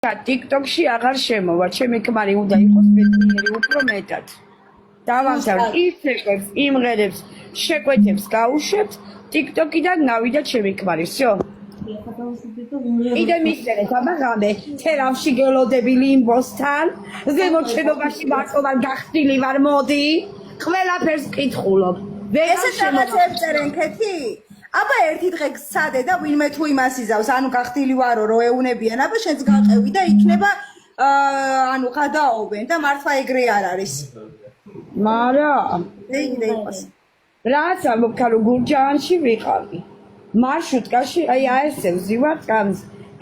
TikTok-ში აღარ შემოვა, ჩემი ქმარი უნდა იყოს მეცნიერი უფრო მეტად. დავამთავრე ისეკებს, იმღერებს, შეკვეთებს გაუშვებთ, TikTok-იდან ნავიდა ჩემი ქმარი, всё. იდე მისწერეთ, აბა ღამე, თერავში გელოდები ლიმბოსთან, ზემოთ შენობაში მარტოვან გახსნილი ვარ, მოდი, ყველაფერს კითხულობ. ესე რაღაცებს წერენ ქეთი? აბა ერთი დღე გსადე და ვინმე თუ იმას იზავს, ანუ გახდილი ვარო რო ეუნებიან, აბა შენც გაყევი და იქნება ანუ გადააობენ და მართლა ეგრე არ არის. მარა ეგრე იყოს. რაც ამბობ, გურჯაანში ვიყავი. მარშრუტკაში აი აესე ვზივარ წამს.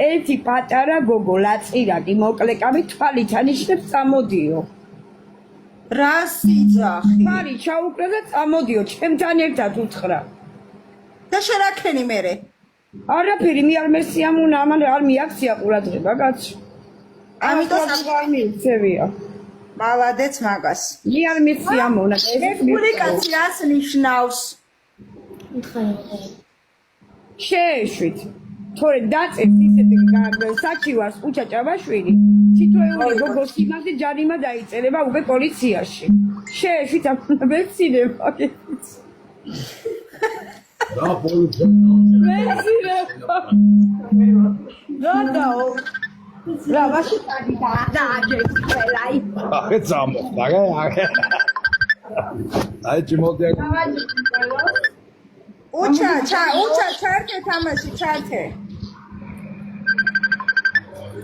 ერთი პატარა გოგო ლაწირაკი მოკლეკავი თვალით ანიშნებს წამოდიო. რა სიძახი? მარი ჩაუკრა და წამოდიო, ჩემთან ერთად უთხრა. და შერაქენი მერე? არაფერი მე არ მესიამუნა, ამან არ მიაქცია ყურადღება, კაცო. ამიტომ მიიქცევია. მალადეც მაგას. მე არ მესიამუნა. ეს გული კაცი რას ნიშნავს? შეეშვით. თორე დაწეს ისეთი საჩივარს უჩა ჭაბაშვილი, თითოეული გოგოს იმაზე ჯარიმა დაიწერება უკვე პოლიციაში. შეეშვით ამ ვეცინება. და პოლიცია. ვეცინება. გადაო. რა ვაში დააგეთ ყველაი. ახე წამოხდა, ახე. აი ჩიმოდია. უჩა, ჩართე თამაში, ჩართე.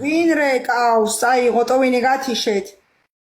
ვინ რეკავს? აი, ღოტოვინი გათიშეთ.